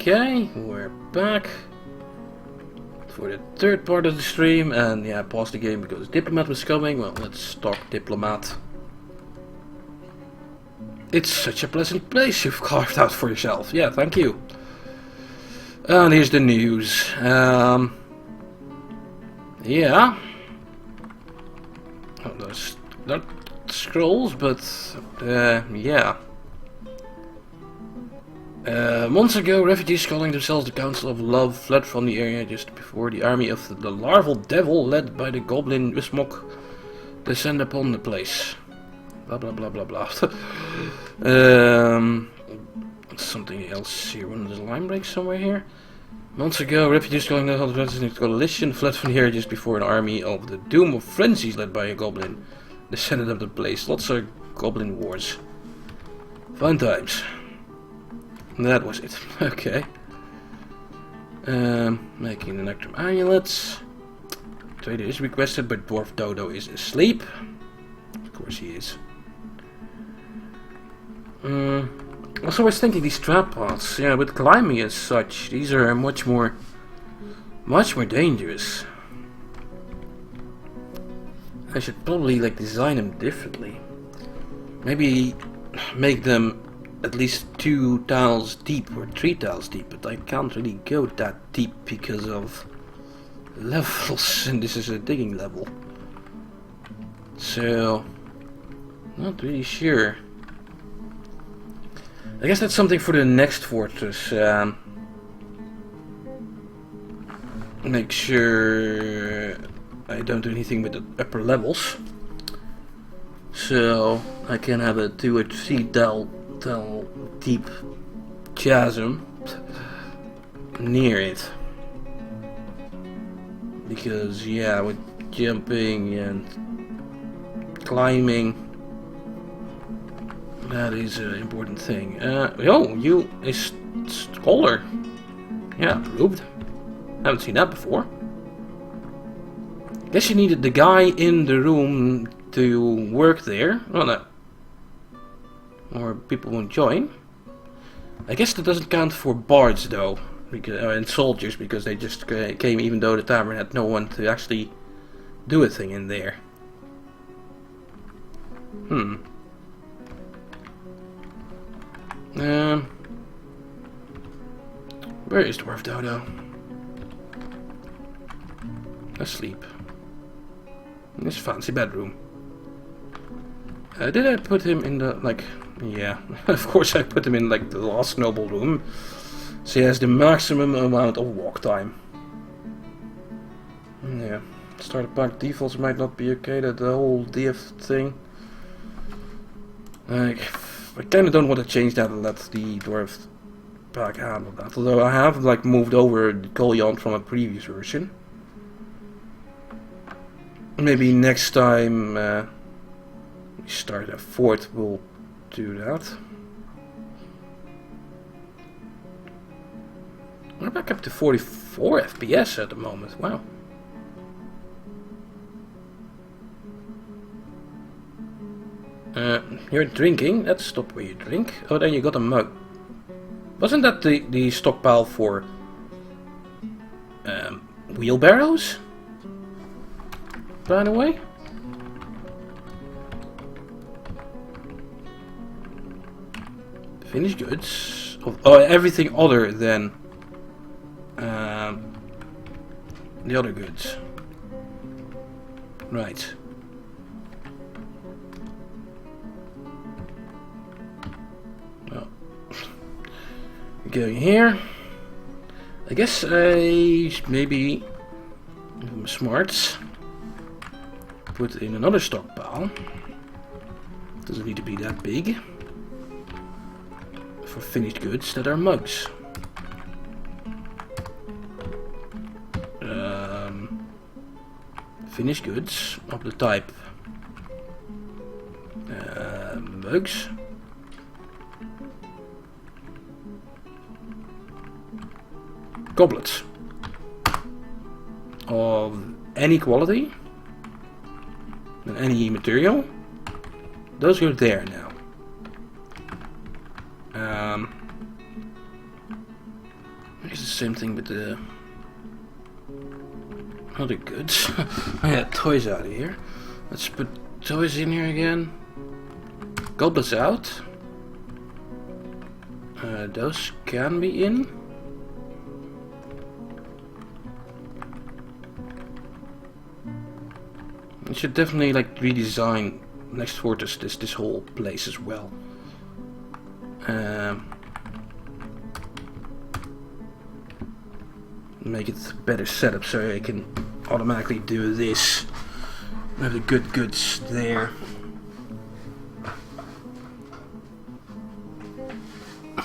Okay, we're back for the third part of the stream, and yeah, I paused the game because Diplomat was coming. Well, let's start Diplomat. It's such a pleasant place you've carved out for yourself. Yeah, thank you. And here's the news. Yeah. Oh, those not scrolls, but yeah. Months ago, refugees calling themselves the Council of Love fled from the area just before the army of the larval devil, led by the goblin Wismok, descend upon the place. Blah blah blah blah blah. Something else here. There's a line break somewhere here. Months ago, refugees calling themselves the coalition fled from here just before an army of the Doom of Frenzies, led by a goblin, descended upon the place. Lots of goblin wars. Fun times. That was it. Okay. Making the Nectrum amulets. Trader is requested, but Dwarf Dodo is asleep. Of course he is. Also, I was thinking these trap pods. Yeah, with climbing as such, these are much more dangerous. I should probably like design them differently. Maybe make them at least 2 tiles deep or 3 tiles deep, but I can't really go that deep because of levels, and this is a digging level. So, not really sure. I guess that's something for the next fortress. Make sure I don't do anything with the upper levels, so I can have a 2 or 3 tile deep chasm near it, because yeah, with jumping and climbing, that is an important thing. Oh, you is scholar. Yeah, approved. Haven't seen that before. Guess you needed the guy in the room to work there. Oh no. Or people won't join. I guess that doesn't count for bards though, because, and soldiers, because they just came even though the tavern had no one to actually do a thing in there. Where is Dwarf Dodo? Asleep. In his fancy bedroom. Did I put him in the, like, yeah, of course I put him in, like, the last noble room. So he has the maximum amount of walk time. Yeah, starter pack defaults might not be okay, that the whole DF thing. Like, I kinda don't want to change that and let the dwarf pack handle that. Although I have, like, moved over the Coalyawned from a previous version. Maybe next time we start a fort, we'll do that. We're back up to 44 FPS at the moment. Wow. You're drinking. Let's stop where you drink. Oh, then you got a mug. Wasn't that the stockpile for wheelbarrows? By the way? Finished goods. Oh, everything other than the other goods. Right. Well, going here. I guess I maybe smarts. Put in another stockpile. Doesn't need to be that big. For finished goods that are mugs. Finished goods of the type mugs. Goblets of any quality and any material. Those go there now. It's the same thing with the other goods. I had toys out of here. Let's put toys in here again. Goblins out. Those can be in. I should definitely like redesign next Fortress this whole place as well. Make it better setup so I can automatically do this. I have the good goods there.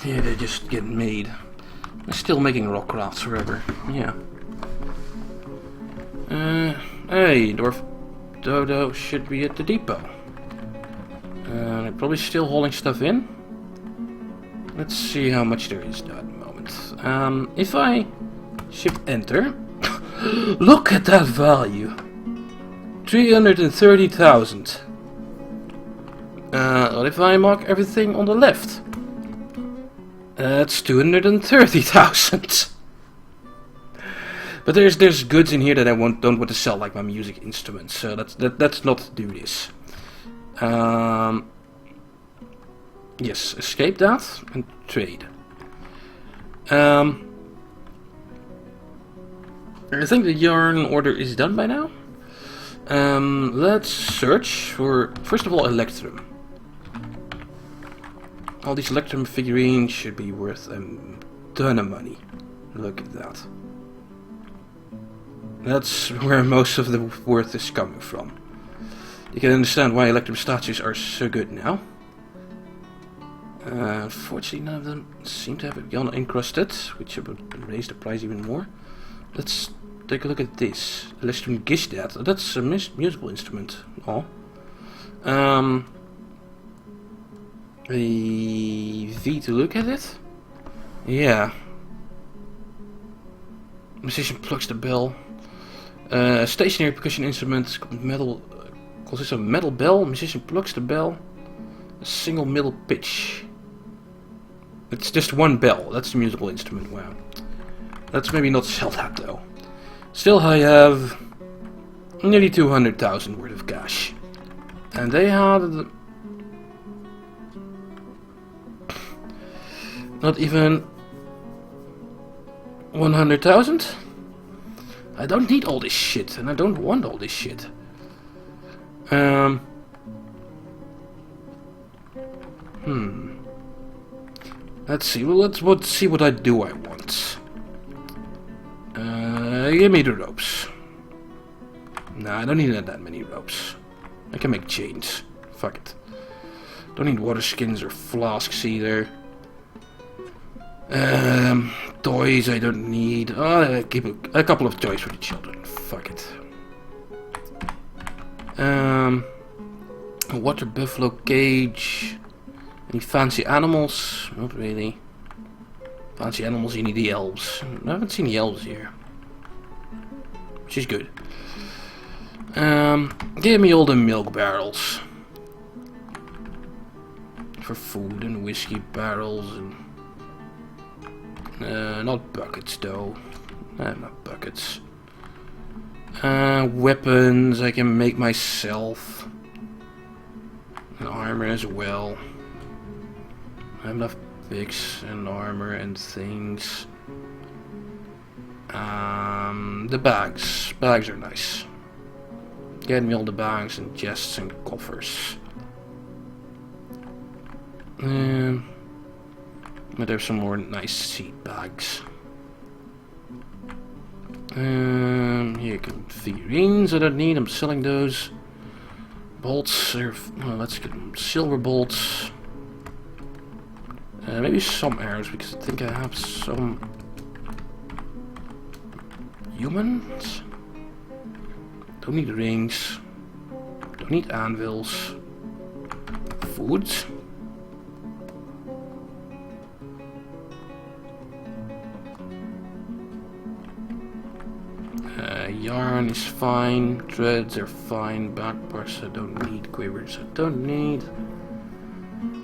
Yeah, they just get made. I'm still making rock crafts forever. Yeah. Hey, Dwarf Dodo should be at the depot. They're probably still hauling stuff in. Let's see how much there is now at the moment. If I ship enter, look at that value. 330,000. What if I mark everything on the left? That's 230,000. But there's goods in here that I don't want to sell, like my music instruments. So let's not do this. Yes, escape that and trade. I think the yarn order is done by now. Let's search for, first of all, Electrum. All these Electrum figurines should be worth a ton of money. Look at that. That's where most of the worth is coming from. You can understand why Electrum statues are so good now. Unfortunately, none of them seem to have it gone encrusted, which would raise the price even more. Let's take a look at this. Electrum Gishdad. That's a musical instrument. Oh. A V to look at it? Yeah. Musician plucks the bell. Stationary percussion instrument metal consists of a metal bell. Musician plucks the bell. A single middle pitch. It's just one bell. That's the musical instrument. Wow. Let's maybe not sell that though. Still, I have nearly 200,000 worth of cash, and they had not even 100,000. I don't need all this shit, and I don't want all this shit. Let's see. Well, let's see what I want. Give me the ropes. Nah, I don't need that many ropes. I can make chains. Fuck it. Don't need water skins or flasks either. Toys I don't need. Keep a couple of toys for the children. Fuck it. A water buffalo cage. Any fancy animals? Not really. Fancy animals, you need the elves. I haven't seen the elves here. Which is good. Give me all the milk barrels. For food, and whiskey barrels, and not buckets though. Not buckets. Weapons I can make myself. And armor as well. I have enough picks and armor and things. The bags. Bags are nice. Get me all the bags and chests and coffers. But there's some more nice seed bags. Here come figurines I don't need. I'm selling those. Bolts. Well, let's get them. Silver bolts. Maybe some arrows because I think I have some humans. Don't need rings. Don't need anvils. Food. Yarn is fine. Threads are fine. Back parts I don't need. Quivers I don't need.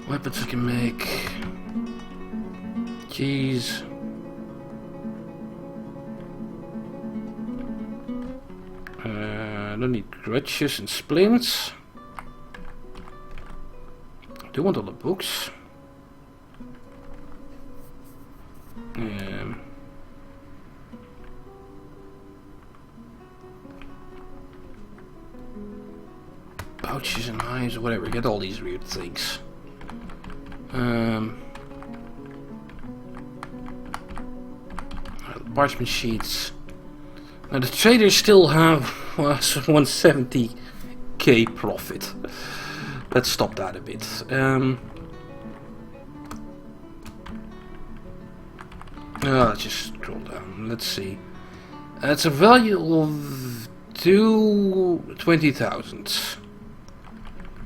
Weapons I can make. Cheese. I don't need grudges and splints. I do want all the books. Pouches and knives, whatever. Get all these weird things. Parchment sheets. Now the traders still have 170k profit. Let's stop that a bit. Let's just scroll down. Let's see. It's a value of 20,000.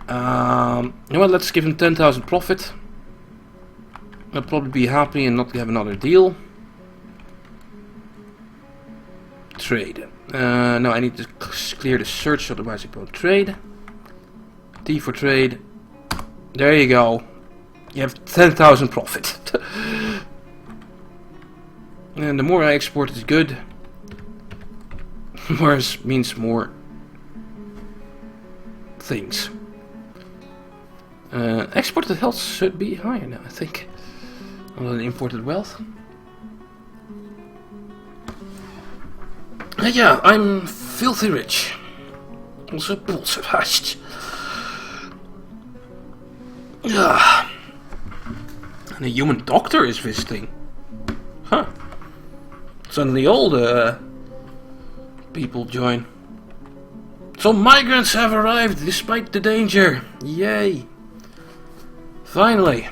You know what? Let's give him 10,000 profit. I'll probably be happy and not have another deal. Trade. No, I need to clear the search, otherwise it won't trade. T for trade. There you go. You have 10,000 profit. And the more I export is good. More means more things. Exported health should be higher now, I think. Other than imported wealth. Yeah, I'm filthy rich. Also bolsevast. Yeah. And a human doctor is visiting. Huh. Suddenly all the people join. Some migrants have arrived despite the danger. Yay. Finally.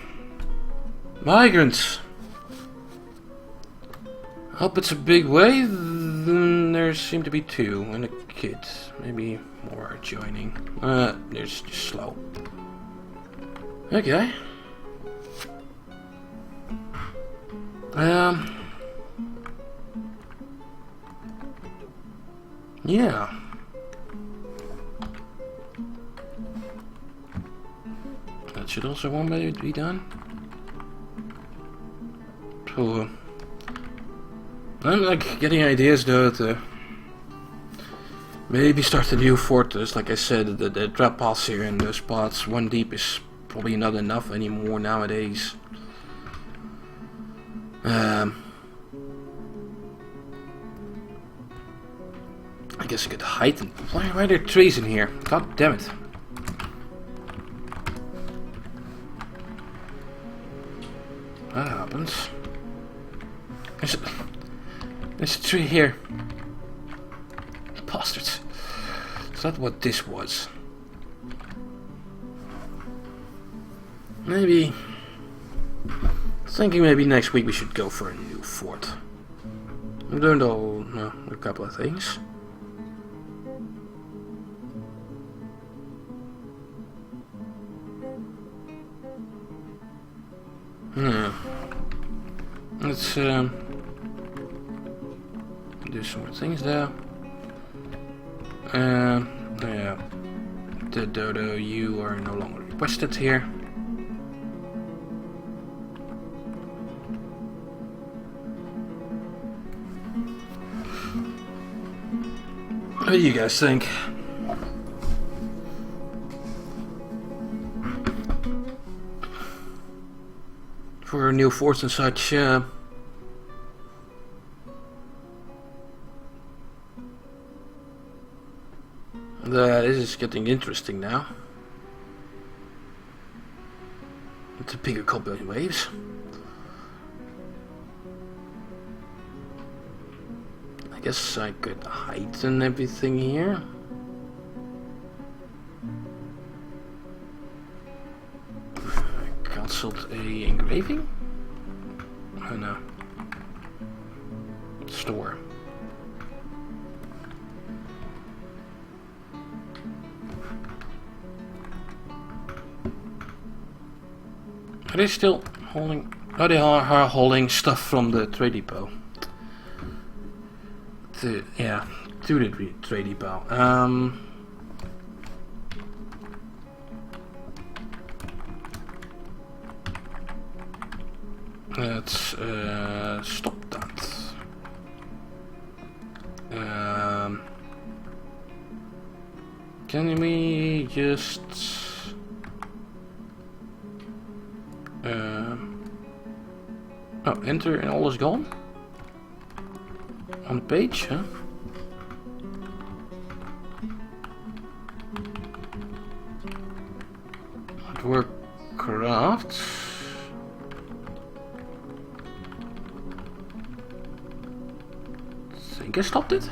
Migrants. Hope it's a big wave. There seem to be 2 and a kid. Maybe more are joining. There's just slow. Okay. Yeah. That should also one way be done. So, I'm like getting ideas though to maybe start a new fortress. Like I said, the trap paths here and those spots 1 deep is probably not enough anymore nowadays. I guess I could hide them. Why are there trees in here? God damn it. That happens. There's a tree here. Bastards. Is that what this was? Maybe... Thinking maybe next week we should go for a new fort. I don't know, a couple of things. Let's do some more things there. Yeah. The dodo, you are no longer requested here. What do you guys think? For new forts and such, this is getting interesting now. It's a bigger couple of waves. I guess I could heighten everything here. Cancelled a engraving? Oh no. Store. Are they still holding? Oh, they are holding stuff from the trade depot. Yeah, to the trade depot. Let's stop that. Can we just... oh, enter and all is gone? On the page, huh? Artwork craft. I think I stopped it.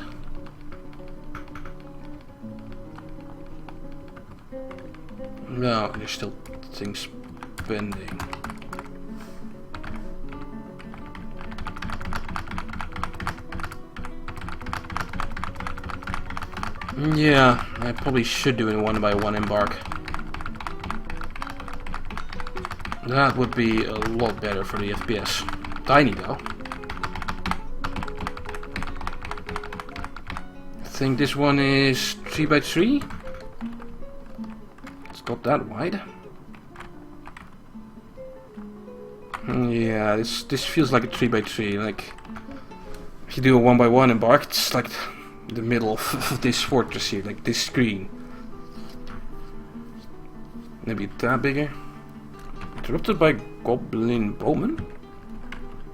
No, there's still things pending. Yeah, I probably should do it one by one embark. That would be a lot better for the FPS. Tiny though. I think this one is 3x3. It's not that wide. Yeah, this feels like a 3x3. Like if you do a 1x1 embark, it's like the middle of this fortress here, like this screen. Maybe that bigger. Interrupted by goblin bowman?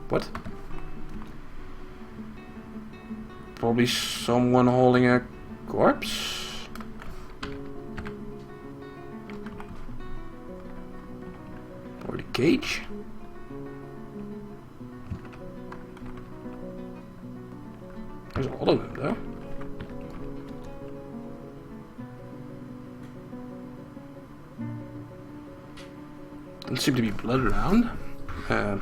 What? Probably someone holding a corpse? Or the cage? There's a lot of them though. Doesn't seem to be blood around. Huh.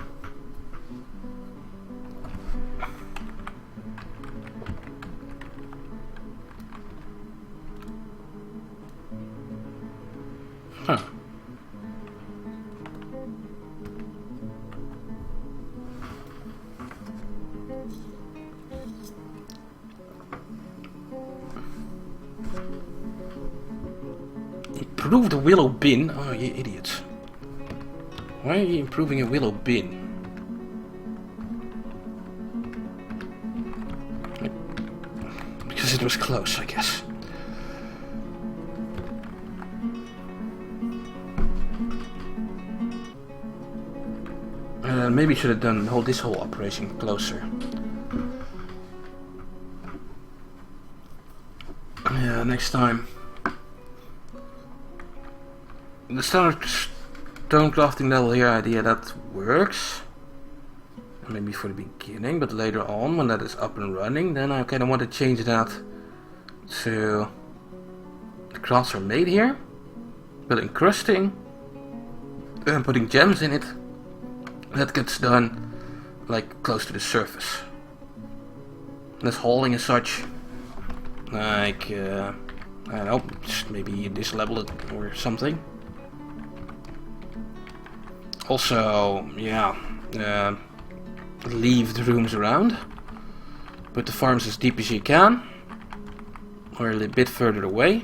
Improve the willow bin? Oh, you idiots. Why are you improving a willow bin? Because it was close, I guess. Maybe should have done this whole operation closer. Yeah, next time. The standard stone crafting level here idea that works. Maybe for the beginning, but later on when that is up and running, then I kind of want to change that to the crafts are made here, but encrusting and putting gems in it. That gets done like close to the surface. Less hauling as such. Like I don't know, just maybe this level or something. Also, yeah, leave the rooms around. Put the farms as deep as you can, or a little bit further away,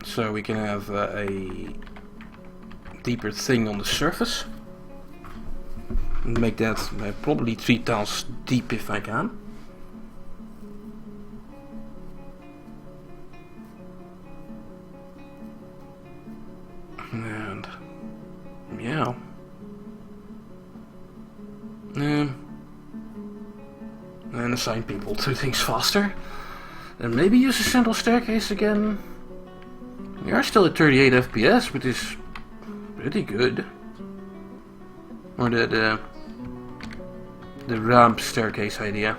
so we can have a deeper thing on the surface. Make that probably 3 tiles deep if I can. And yeah, and assign people to things faster, and maybe use a central staircase again. We are still at 38 FPS, which is pretty good. Or the ramp staircase idea,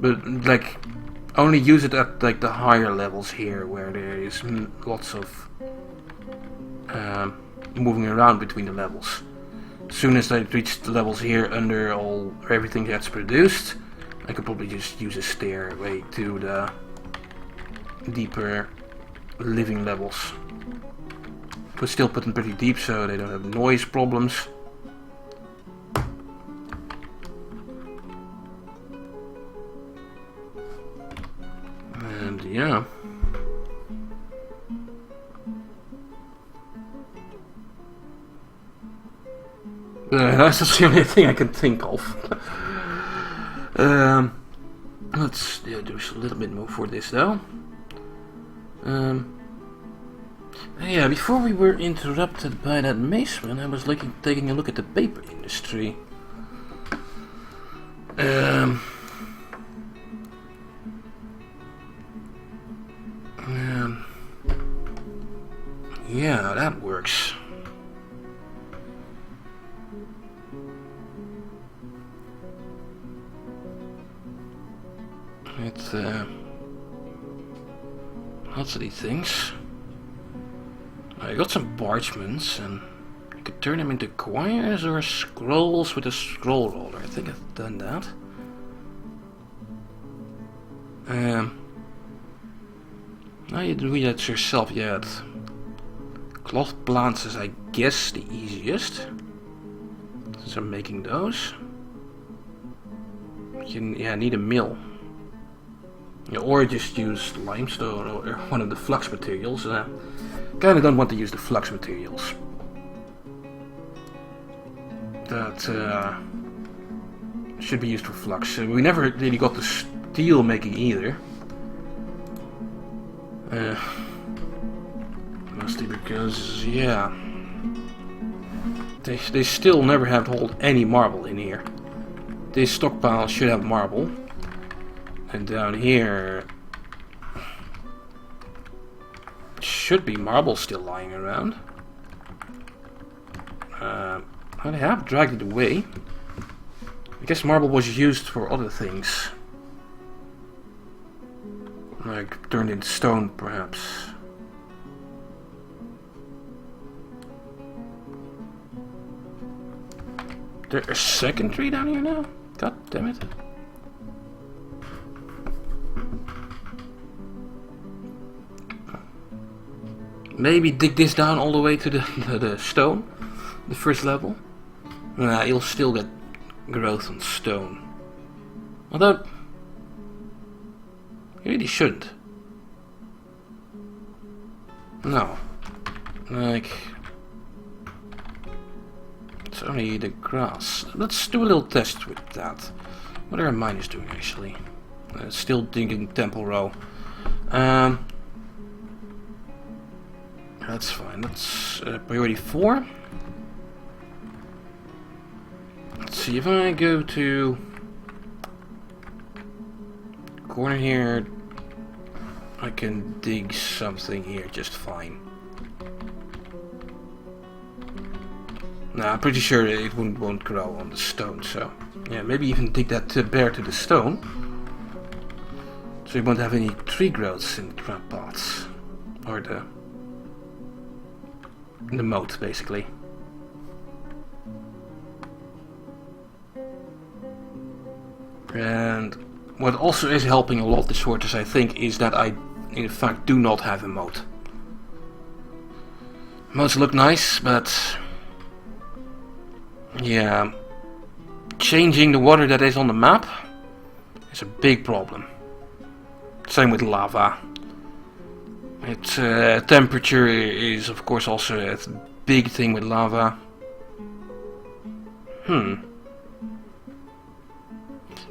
but like only use it at like the higher levels here, where there is lots of moving around between the levels. As soon as I reach the levels here under everything that's produced, I could probably just use a stairway to the deeper living levels. But still put them pretty deep so they don't have noise problems. And yeah. That's the only thing I can think of. Let's do a little bit more for this though. Yeah, before we were interrupted by that mason, I was taking a look at the paper industry. Yeah, that works. It's lots of these things. I got some parchments, and you could turn them into quires or scrolls with a scroll roller. I think I've done that. Now you do that yourself yet. Cloth plants is, I guess, the easiest, since I'm making those. You need a mill. Yeah, or just use limestone or one of the flux materials. Kinda don't want to use the flux materials. That should be used for flux. We never really got the steel making either. Mostly because, yeah, they still never have hold any marble in here. This stockpile should have marble. And down here should be marble still lying around. They have dragged it away. I guess marble was used for other things. Like turned into stone, perhaps. There's a second tree down here now? God damn it. Maybe dig this down all the way to the stone, the first level. Nah, you'll still get growth on stone. Although, you really shouldn't. No. Like, it's only the grass. Let's do a little test with that. What are our miners doing actually? Still digging temple row. That's fine. That's priority 4. Let's see if I go to corner here. I can dig something here just fine. Nah, I'm pretty sure it won't grow on the stone. So yeah, maybe even dig that bare to the stone, so you won't have any tree growths in the trap pots or the moat, basically. And what also is helping a lot this shortage, I think, is that I, in fact, do not have a moat. Moats look nice, but yeah, changing the water that is on the map is a big problem. Same with lava. Its temperature is, of course, also a big thing with lava.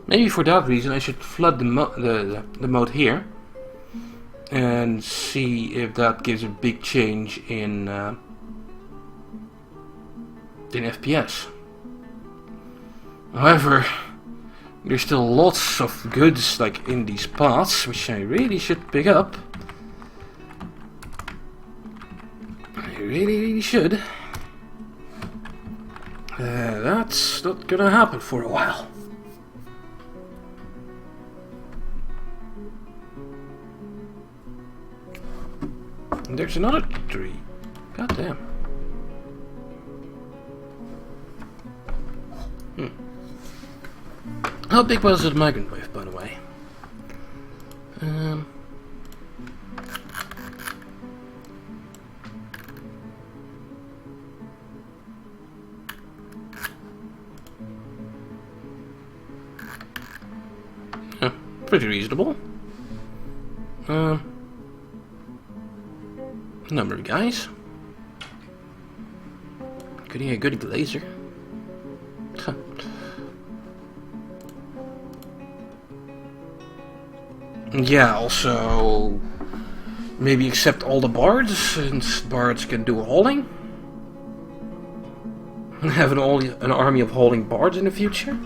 Maybe for that reason I should flood the moat here and see if that gives a big change in FPS. However, there's still lots of goods like in these paths, which I really should pick up. I really should. That's not gonna happen for a while. And there's another tree. God damn. How big was the migrant wave, by the way? Pretty reasonable. Number of guys. Getting a good glazer. Huh. Yeah, also maybe accept all the bards, since bards can do hauling. Have an army of hauling bards in the future.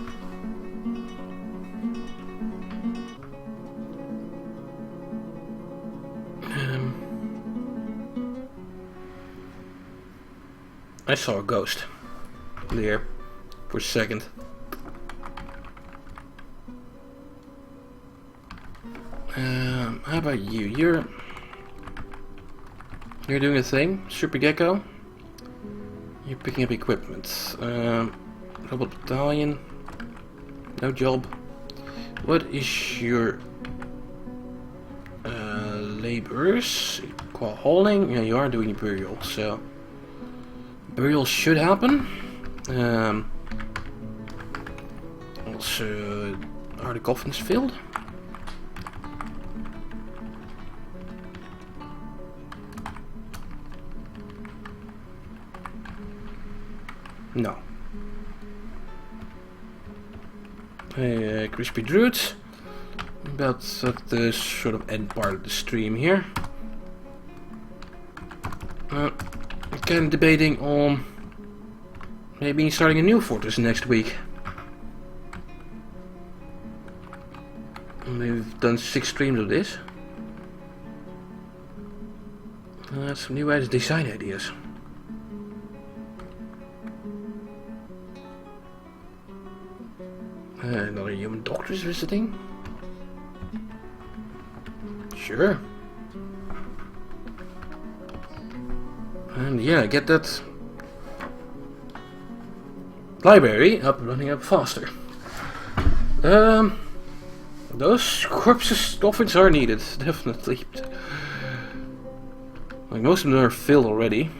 I saw a ghost there for a second. How about you? You're doing a thing, Super Gecko. You're picking up equipment. Rebel battalion. No job. What is your laborers? Qua hauling? Yeah, you are doing burial, so burial should happen. Also, are the coffins filled? No. Crispy Druid. About at the sort of end part of the stream here. Kind of debating on maybe starting a new fortress next week. We've done 6 streams of this. Some new design ideas. Another human doctor is visiting. Sure. And yeah, get that library up running up faster. Those corpses dolphins are needed, definitely. Like most of them are filled already.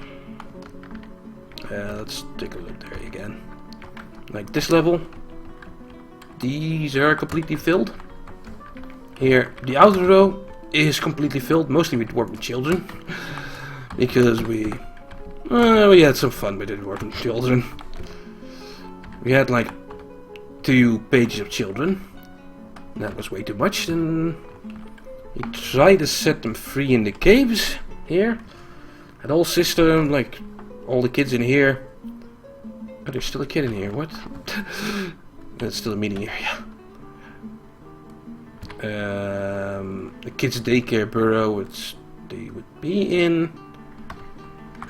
Let's take a look there again. Like this level. These are completely filled. Here, the outer row is completely filled, mostly with dwarven children. Because we had some fun with the dwarven children. We had like 2 pages of children. That was way too much, and we tried to set them free in the caves here. Had all system, like all the kids in here. Oh, there's still a kid in here, what? That's still a meeting area. The kids' daycare burrow, which they would be in.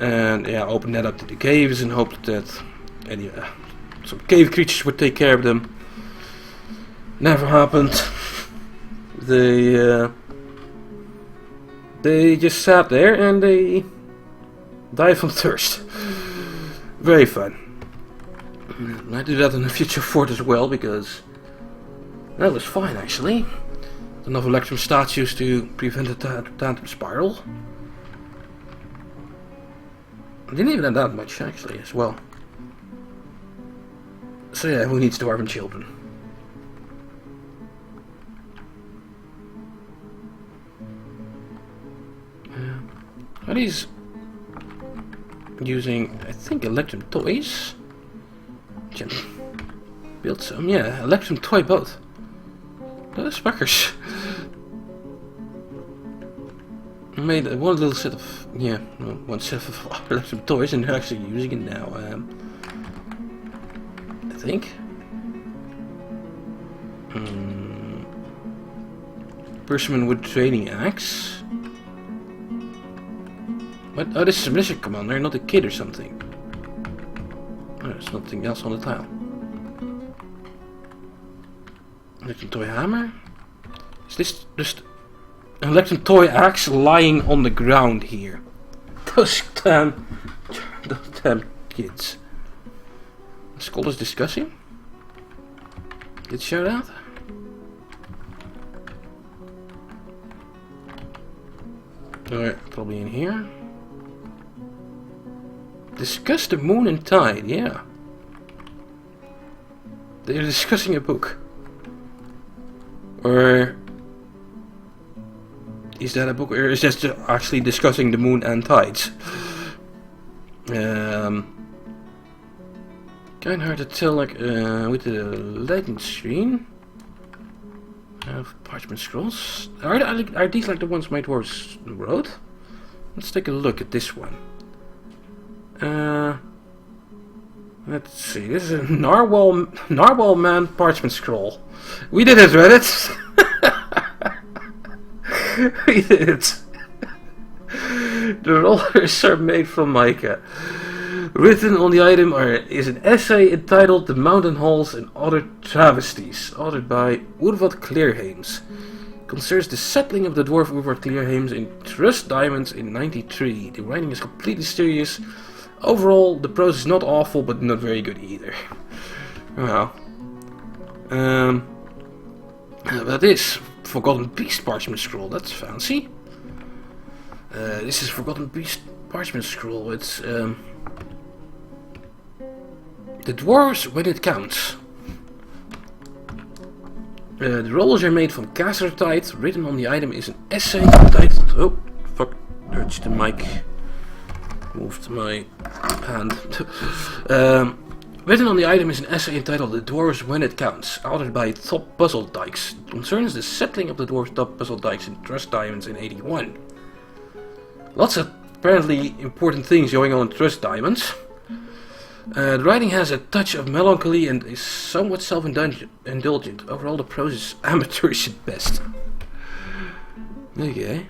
And yeah, open that up to the caves and hope that some cave creatures would take care of them. Never happened. They just sat there and they died from thirst. Very fun. I do that in the future fort as well, because that was fine actually. Enough electrum statues to prevent a tantrum spiral. I didn't even have that much actually as well. So yeah, who needs dwarven children? Are these using, I think, electrum toys? Build some, yeah, electrum toy both. Those fuckers. I made one little set of, yeah, one set of electrum toys, and they're actually using it now. I think. Persimmon wood training axe. What? Oh, this is a militia commander, not a kid or something. Oh, there's nothing else on the tile. Electrum toy hammer? Is this just an electrum toy axe lying on the ground here? Those damn kids. The skull is discussing? Did shout out? Alright, probably in here. Discuss the moon and tide, yeah. They're discussing a book. Or is that a book, or is that actually discussing the moon and tides? Kinda hard to tell, like with the legend screen. have parchment scrolls. Are these like the ones my dwarves wrote? Let's take a look at this one. Let's see. This is a Narwhal Man parchment scroll. We did it, Reddit. We did it. The rollers are made from mica. Written on the item is an essay entitled "The Mountain Halls and Other Travesties," authored by Urvat Clearhames. Concerns the settling of the dwarf Urvat Clearhames in Trust Diamonds in '93. The writing is completely serious. Overall, the prose is not awful, but not very good either. Well, that is Forgotten Beast parchment scroll. That's fancy. This is Forgotten Beast parchment scroll. It's the dwarves when it counts. The rollers are made from castertite. Written on the item is an essay entitled... Oh, fuck. Touched the mic. Moved my hand. Written on the item is an essay entitled "The Dwarves When It Counts," authored by Top Puzzle Dykes. It concerns the settling of the dwarves Top Puzzle Dykes in Trust Diamonds in '81. Lots of apparently important things going on in Trust Diamonds. The writing has a touch of melancholy and is somewhat self-indulgent. Overall, the prose is amateurish at best. Okay.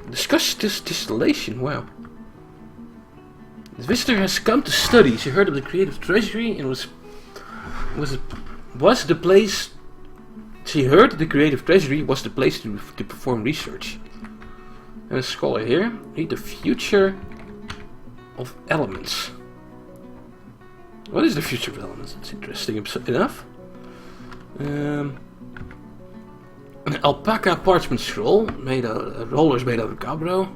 Discuss this distillation. Wow. The visitor has come to study. She heard of the creative treasury and was the place. She heard the creative treasury was the place to perform research. And a scholar here. Read the future of elements. What is the future of elements? It's interesting enough. An alpaca parchment scroll made of rollers made out of gabbro.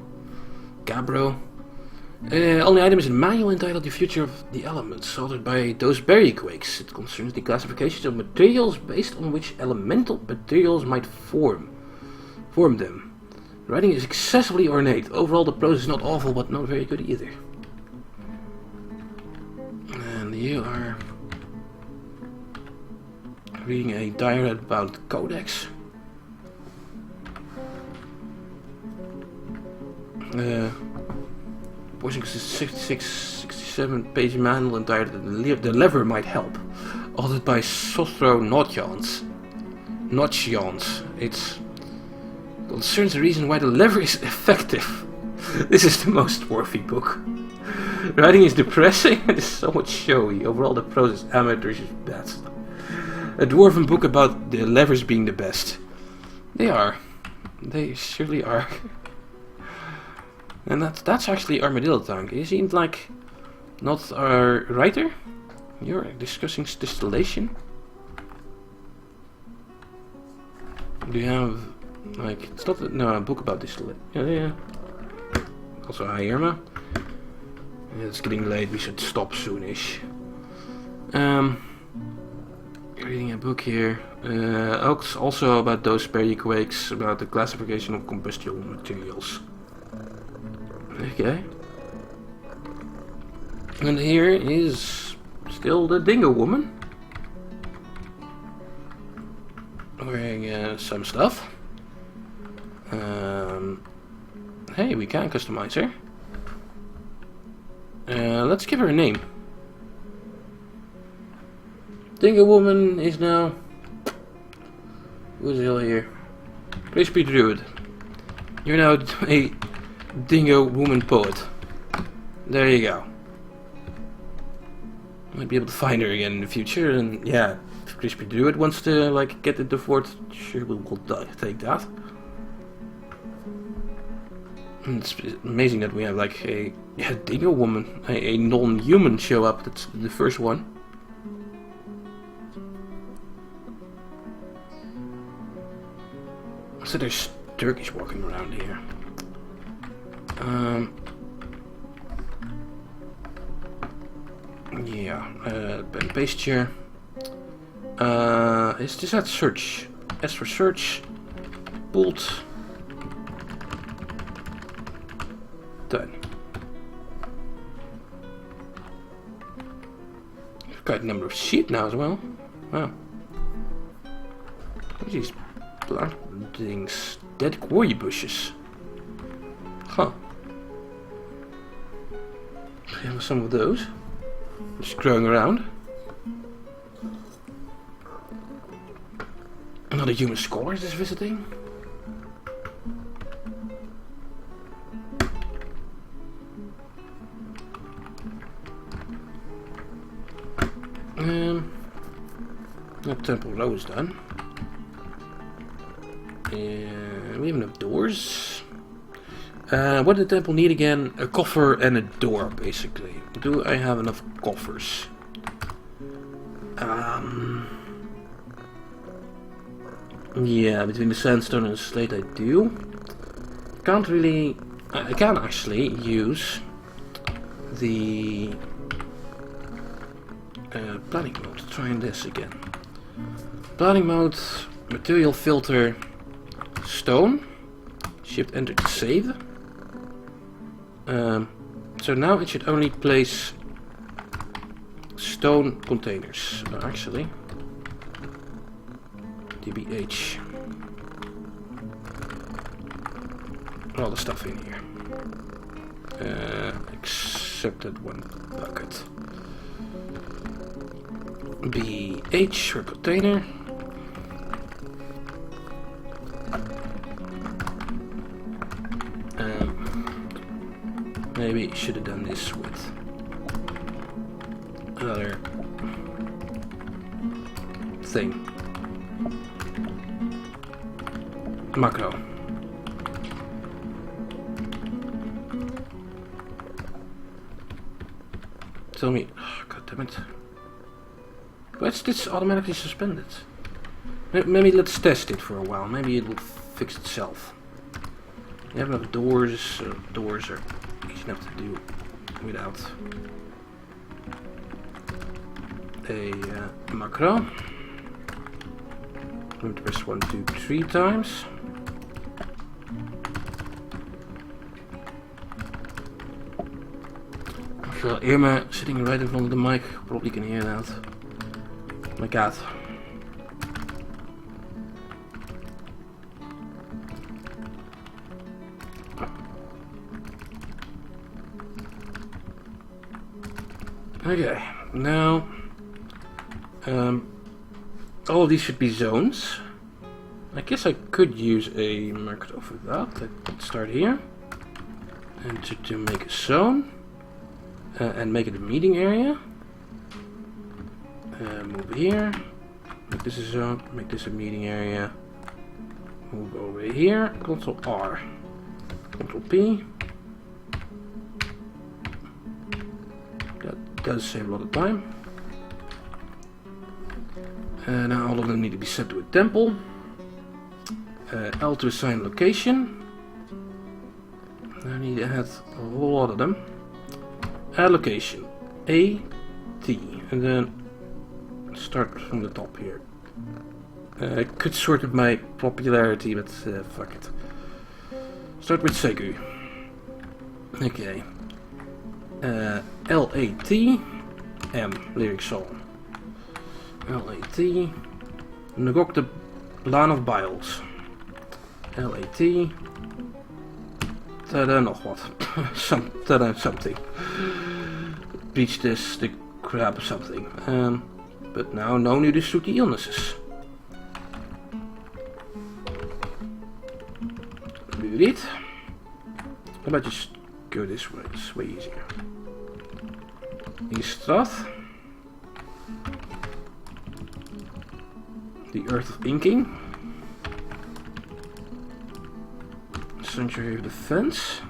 Only item is a manual entitled "The Future of the Elements," authored by those berry quakes. It concerns the classifications of materials based on which elemental materials might form them. The writing is excessively ornate. Overall, the prose is not awful, but not very good either. And you are reading a diary about codex. Portion consists of 67 page manual entitled "The Lever Might Help," authored by Sothro Notchjans. It concerns the reason why the lever is effective. This is the most dwarfy book. The writing is depressing and is somewhat showy. Overall, the prose is amateurish at best. A dwarven book about the levers being the best. They are. They surely are. And that's actually Armadillo Tank. He seemed like not our writer. You're discussing distillation. Do you have like it's not a book about distillation? Yeah. Also hi Irma. Yeah, it's getting late. We should stop soonish. Reading a book here. Also about those periquakes, about the classification of combustible materials. Okay. And here is still the Dingo Woman. Wearing some stuff. Hey, we can customize her. Let's give her a name. Dingo Woman is now... Who's all here? Crispy Druid. You're now a Dingo Woman poet. There you go. Might be able to find her again in the future, and yeah, if Crispy Druid wants to like get the Dwarfort, sure we'll take that. And it's amazing that we have like a Dingo Woman, a non-human show up. That's the first one. So there's turkeys walking around here. Yeah, pen paste here. Is this at search? S for search. Bolt. Done. Quite a number of sheep now as well. Wow. What are these plantings? Dead quarry bushes. Huh. We have some of those. Just growing around. Another human scholar is visiting. That temple row is done. And we have enough doors. What did the temple need again? A coffer and a door, basically. Do I have enough coffers? Yeah, between the sandstone and the slate I do. Can't really... I can actually use the planning mode. Trying this again. Planning mode, material filter, stone. Shift enter to save. So now it should only place stone containers. Actually, DBH. All the stuff in here. Except that one bucket. BH for container. Maybe should have done this with another thing. Macro. Tell me, oh, god damn it. Why is this automatically suspended? Maybe let's test it for a while. Maybe it will fix itself. You have enough doors. Doors are easy enough to do without a macro. I'm going to press 1, 2, 3 times. So Irma sitting right in front of the mic, probably can hear that. My god. Okay, now all of these should be zones. I guess I could use a marker for that. Let's start here and to make a zone and make it a meeting area. Move here, make this a zone, make this a meeting area. Move over here, Ctrl R, Ctrl P. That does save a lot of time. Now all of them need to be set to a temple. L to assign location. I need to add a whole lot of them. Add location. A, T, and then start from the top here. I could sort of my popularity, but fuck it. Start with Segu. Okay. L-A-T M, lyric song. L-A-T Nagok de Laan of Biles. L-A-T Tada nog wat. Tada something. Beach this, the crab something. But now no new Suki illnesses. Do it. How about just go this way? It's way easier. Strath. The Earth of Inking. Sanctuary of Defense.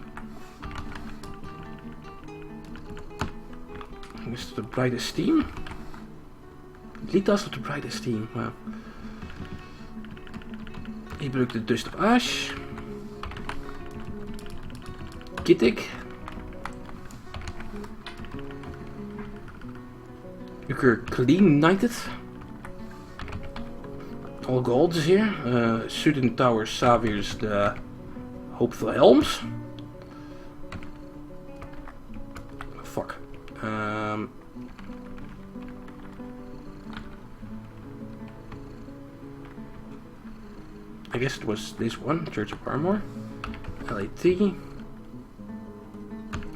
This is the brightest team. Litas of the brightest team. Wow. He broke the Dust of Ash. Kittig. Uker Clean Knighted. All golds here. Sudden Tower Savirs the Hopeful Helms. Fuck. I guess it was this one, Church of Armor. LAT.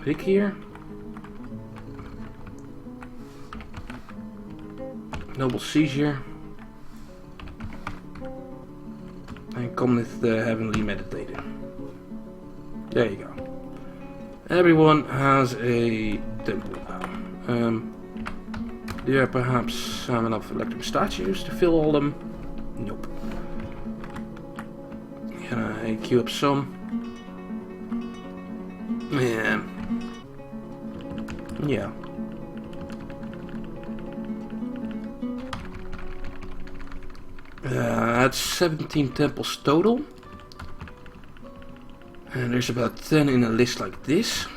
Rick here. Noble Seizure. And cometh the Heavenly Meditator. There you go. Everyone has a temple now. Do I perhaps have enough electric statues to fill all them? Nope. Can I queue up some? Yeah. Yeah. That's 17 temples total. And there's about 10 in a list like this.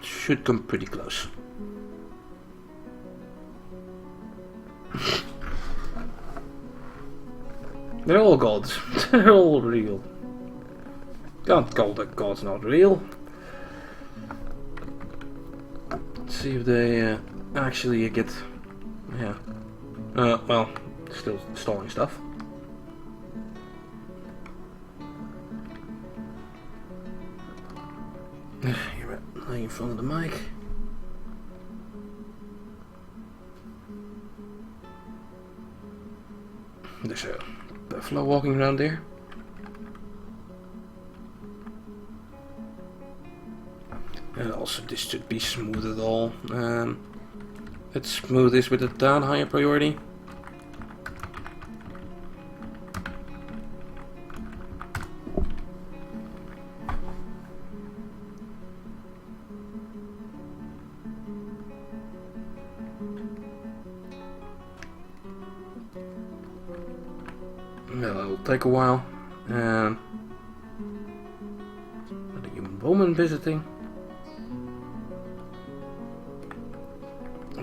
Should come pretty close. They're all gods. They're all real. Can't call the gods not real. Let's see if they actually get... Yeah. Well, still stalling stuff. You're lying in front of the mic. There's a buffalo walking around there. And also this should be smooth at all. Let's smooth this with a down higher priority. Well, it'll take a while. The human woman visiting.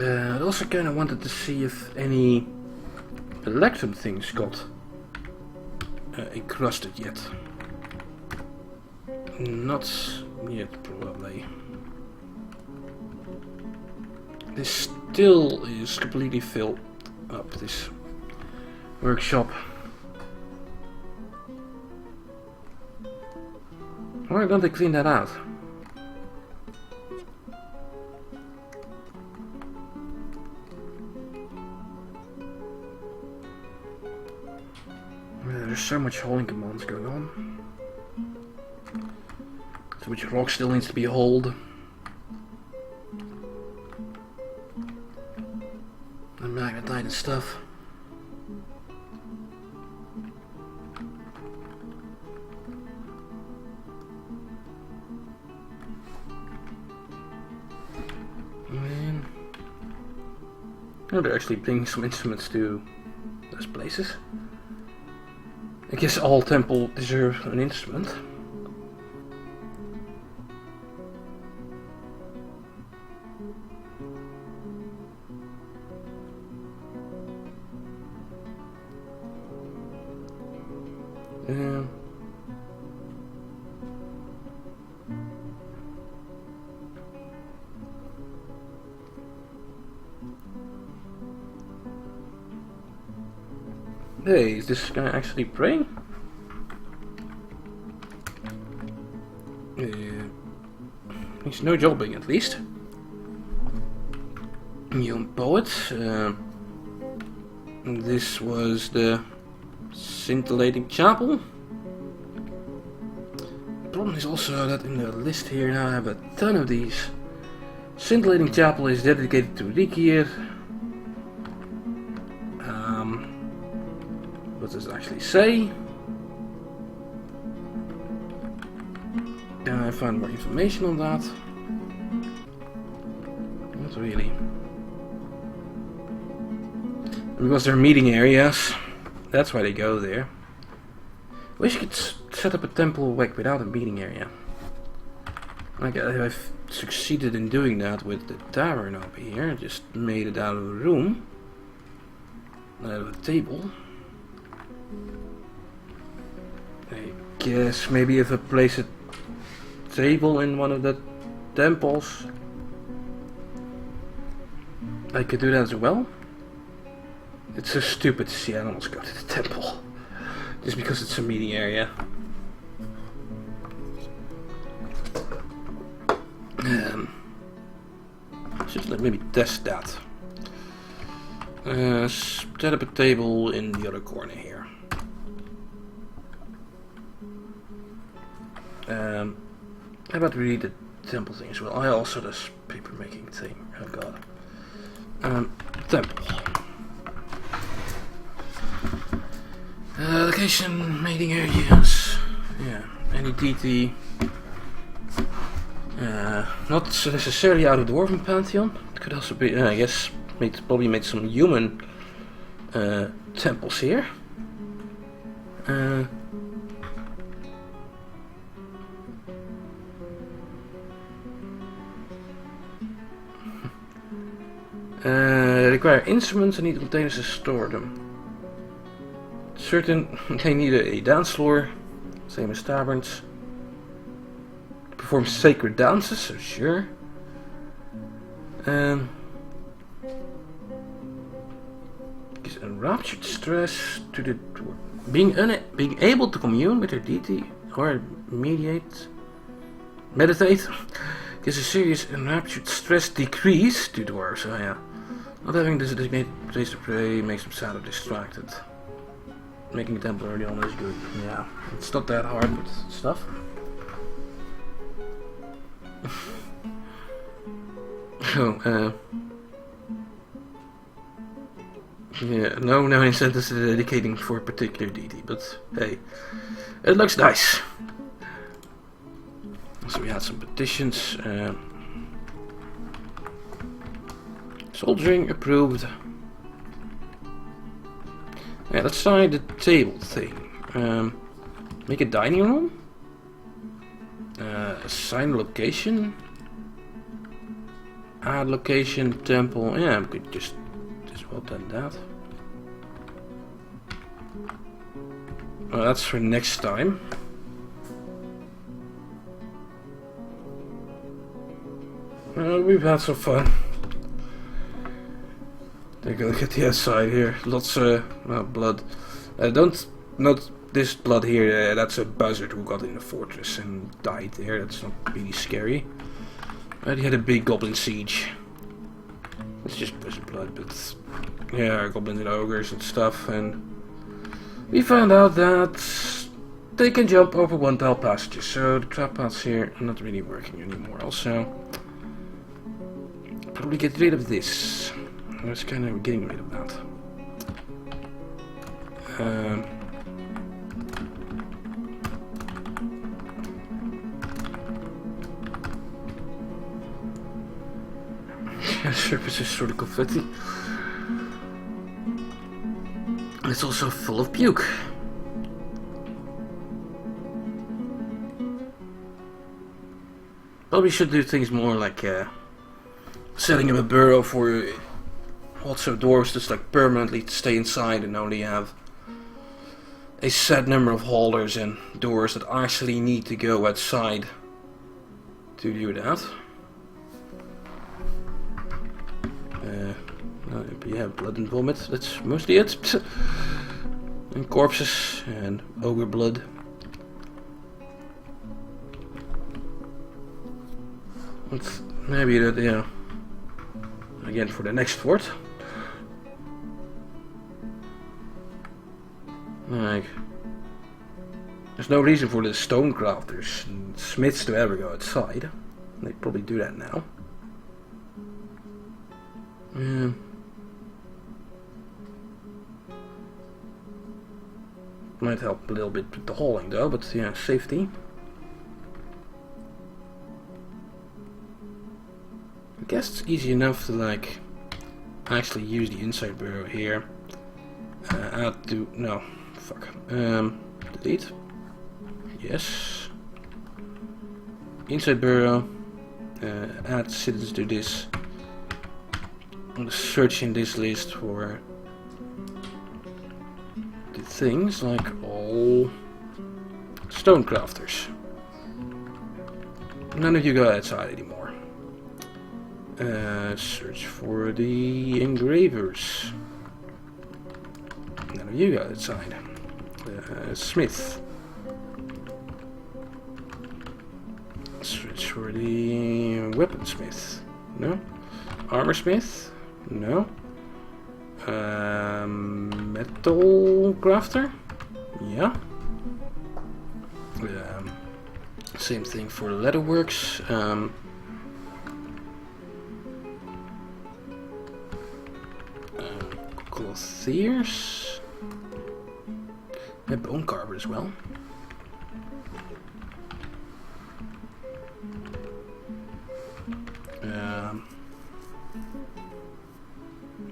I also kind of wanted to see if any electrum things got encrusted yet. Not yet, probably. This still is completely filled up, this workshop. Why don't they clean that out? There's so much hauling commands going on. So much rock still needs to be hauled. And magnetite and stuff. Oh, they're actually bringing some instruments to those places. I guess all temple deserve an instrument. Hey, is this guy actually praying? He's no jobbing, at least. Young poet. This was the scintillating chapel. The problem is also that in the list here now I have a ton of these. Scintillating chapel is dedicated to Rikir. What does it actually say? Can I find more information on that? Not really. Because they're meeting areas, that's why they go there. Wish you could set up a temple like without a meeting area. Like I've succeeded in doing that with the tavern over here. Just made it out of a room, out of a table. I guess maybe if I place a table in one of the temples. I could do that as well. It's so stupid to see animals go to the temple. Just because it's a meeting area. Should maybe test that. Set up a table in the other corner here. How about we read the temple thing as well? I also this paper making thing. Oh god. Temple. Location, mating areas. Yeah, any DT. Not necessarily out of the Dwarven Pantheon. It could also be, I guess, probably made some human temples here. They require instruments and need containers to store them. They need a dance floor, same as taverns. Perform sacred dances, so sure. Gives enraptured stress to the being able to commune with their deity or meditate gives a serious enraptured stress decrease to dwarves. Oh yeah, not having this designated place to pray makes them sad or distracted. Making a temple early on is good. Yeah, it's not that hard, but stuff. So, yeah, no incentives to dedicating for a particular deity, but hey, it looks nice. So we had some petitions. Soldiering approved. Yeah, let's try the table thing. Make a dining room. Assign location. Add location, temple. Yeah, we could just as well done that. Well, that's for next time. We've had some fun. Take a look at the outside here. Lots of blood. Don't note this blood here. That's a buzzard who got in the fortress and died there. That's not really scary. He had a big goblin siege. It's just buzzard blood, but yeah, goblins and ogres and stuff. And we found out that they can jump over one-tile passages, so the trap paths here are not really working anymore. Also, probably get rid of this. I was kind of getting rid of that. The surface is sort of confetti. It's also full of puke. Probably should do things more like setting up a burrow for lots of dwarves just like permanently to stay inside and only have a set number of holders and doors that actually need to go outside to do that. You have blood and vomit, that's mostly it. And corpses and ogre blood. Let's maybe that, yeah. Again for the next fort. Like, there's no reason for the stone crafters and smiths to ever go outside. They probably do that now. Yeah. Might help a little bit with the hauling though, but yeah, safety. I guess it's easy enough to like actually use the inside burrow here. Add to no, fuck. Delete. Yes. Inside burrow. Add citizens to this. I'm gonna search in this list for the things like all stone crafters. None of you go outside anymore. Search for the engravers. None of you got outside. Smith. Search for the weaponsmith. No. Armorsmith. No. Metal crafter. Yeah. Same thing for leatherworks. Clothiers. And bone carver as well.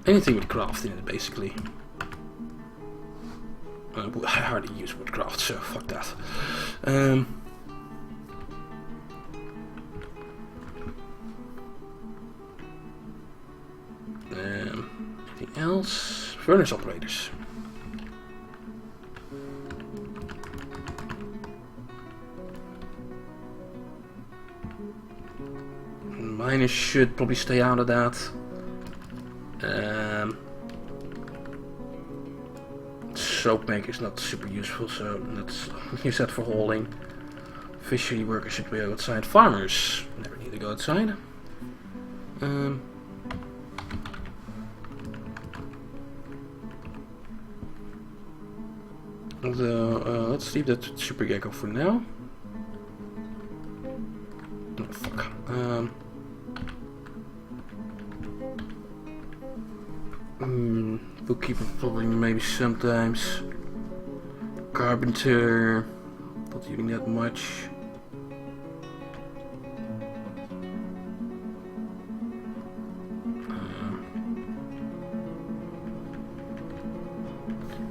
Anything with craft in it, basically. I hardly use woodcraft, so fuck that. Anything else? Furnace operators. Miners should probably stay out of that. Soap maker's not super useful, so let's use that for hauling. Fishery workers should be outside. Farmers never need to go outside. Let's leave that super gecko for now. Oh, fuck. Bookkeeper probably maybe sometimes. Carpenter, not using that much.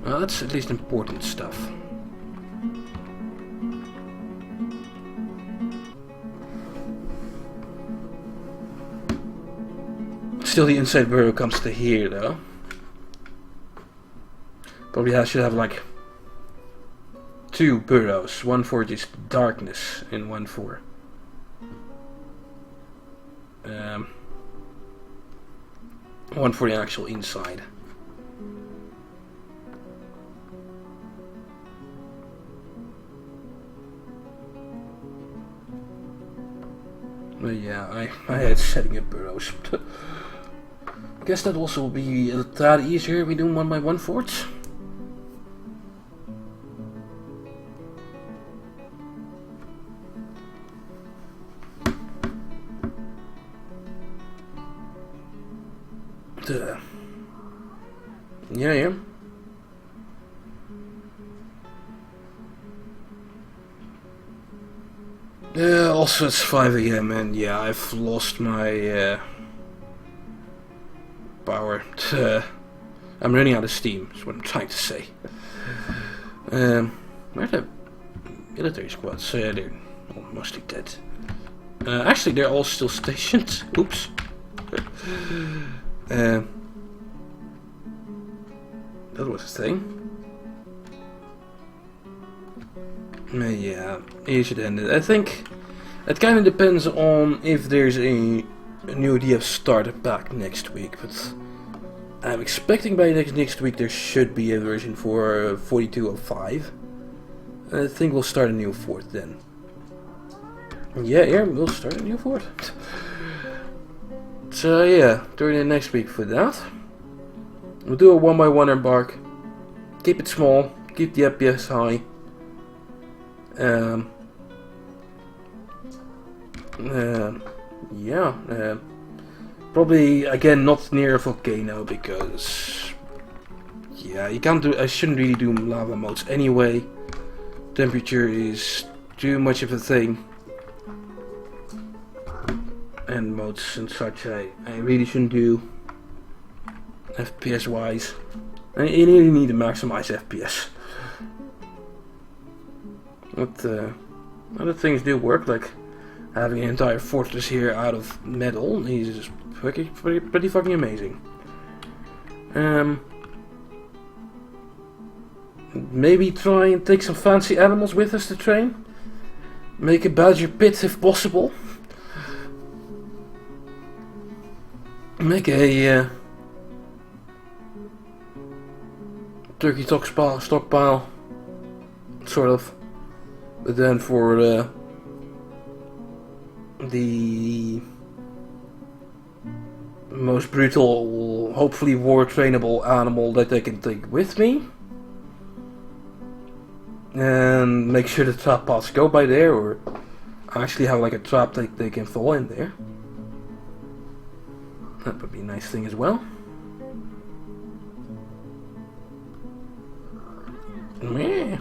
Well, that's at least important stuff. Still, the inside burrow comes to here, though. Probably I should have like 2 burrows, one for just darkness and one for the actual inside. But yeah, I had setting up burrows. Guess that also will be a tad easier. We do 1 by 1 forts. Yeah. Also it's 5 AM and yeah, I've lost my power. I'm running out of steam, is what I'm trying to say. Where are the military squads? They're all mostly dead. Actually, they're all still stationed. Oops. That was a thing. Yeah, here should end it. I think it kind of depends on if there's a new DF started back next week, but I'm expecting by next week there should be a version for 4205. I think we'll start a new fort then. Yeah, we'll start a new fort. So yeah, tune in next week for that. We'll do a 1 by 1 embark. Keep it small, keep the FPS high. Probably again not near a volcano because yeah, you can't do. I shouldn't really do lava modes anyway. Temperature is too much of a thing, and modes and such I really shouldn't do. FPS wise, you really need to maximize FPS. But other things do work, like having an entire fortress here out of metal is pretty fucking amazing. Maybe try and take some fancy animals with us to train. Make a badger pit if possible. make a turkey stockpile, sort of. But then for the most brutal, hopefully war trainable animal that I can take with me, and make sure the trap paths go by there, or actually have like a trap that they can fall in there. That would be a nice thing as well. Yeah.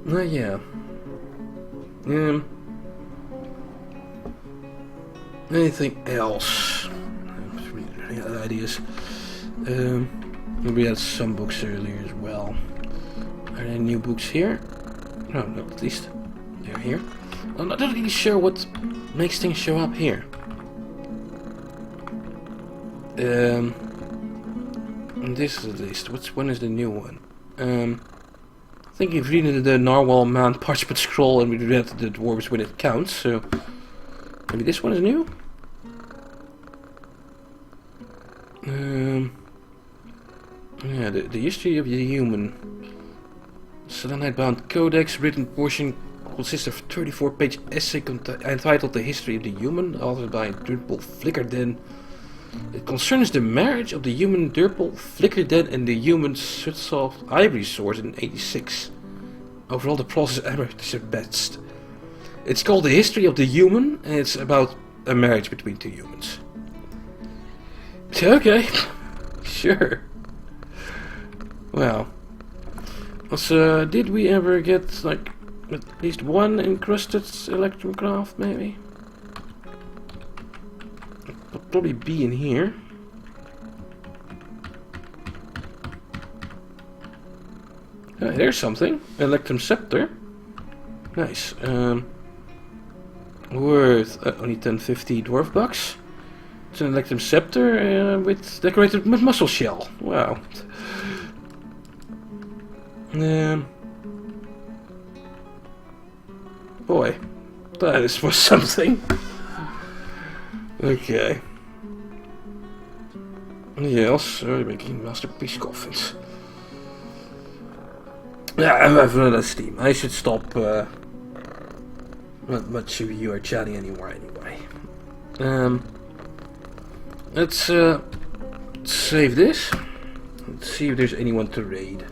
Yeah. Anything else? Ideas. We had some books earlier as well. Are there any new books here? No, not at least. They're here. I'm not really sure what makes things show up here. And this is at least. Which one is the new one? I think you've read the Narwhal Man Parchment Scroll, and we read the Dwarves when it counts, so maybe this one is new? Yeah, the history of the human. Selenite-bound codex, written portion consists of a 34-page essay entitled The History of the Human, authored by Durpel Flickerden. It concerns the marriage of the human Durpel Flickerden and the human Sudsoft Ivory Sword in 86. Overall, the process is at best. It's called The History of the Human, and it's about a marriage between two humans. Okay, sure. Well, so did we ever get like at least one encrusted electrum craft, maybe? It'll probably be in here. There's something. Electrum scepter. Nice. Worth only 1050 dwarf bucks. It's an electrum scepter with decorated with mussel shell. Wow. Boy, that is for something. Okay. Yes, making masterpiece coffins. Yeah, I have another steam. I should stop. Not much of you are chatting anymore, anyway. Let's save this. Let's see if there's anyone to raid.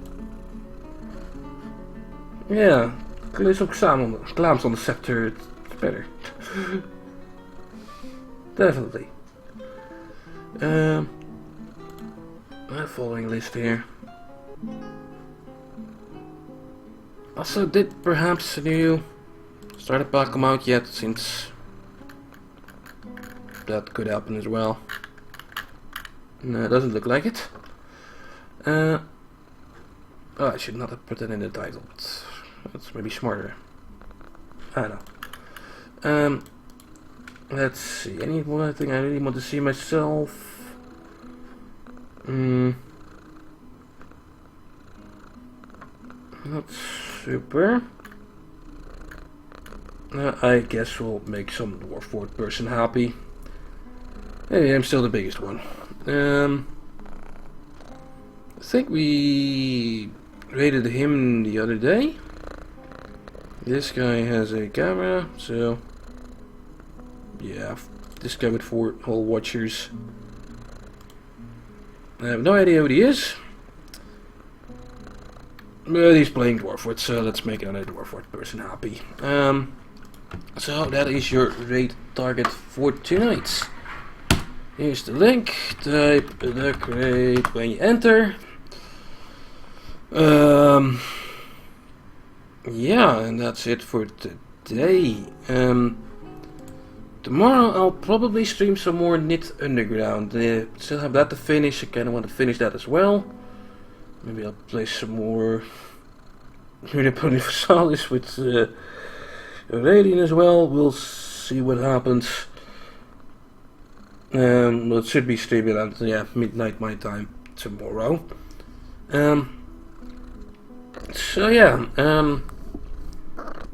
Yeah, lees ook claims on the scepter. It's better. Definitely. Following list here. Also, did perhaps a new starter pack come out yet? Since that could happen as well. No, it doesn't look like it. Oh, I should not have put that in the title, but that's maybe smarter. I don't know. Let's see. Any one thing I really want to see myself? Not super. I guess we'll make some Dwarfort person happy. Maybe I'm still the biggest one. I think we raided him the other day. This guy has a camera, so yeah, this guy with 4 whole watchers. I have no idea what he is. But he's playing Dwarfort, so let's make another Dwarfort person happy. So that is your raid target for tonight. Here's the link. Type the crate when you enter. Yeah, and that's it for today. Tomorrow I'll probably stream some more Knit Underground. Still have that to finish. I kind of want to finish that as well. Maybe I'll play some more Universalis with Radiant as well. We'll see what happens. Well, it should be streaming at midnight my time tomorrow. So yeah,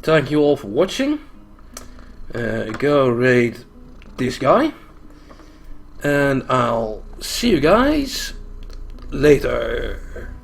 thank you all for watching. Go raid this guy. And I'll see you guys later.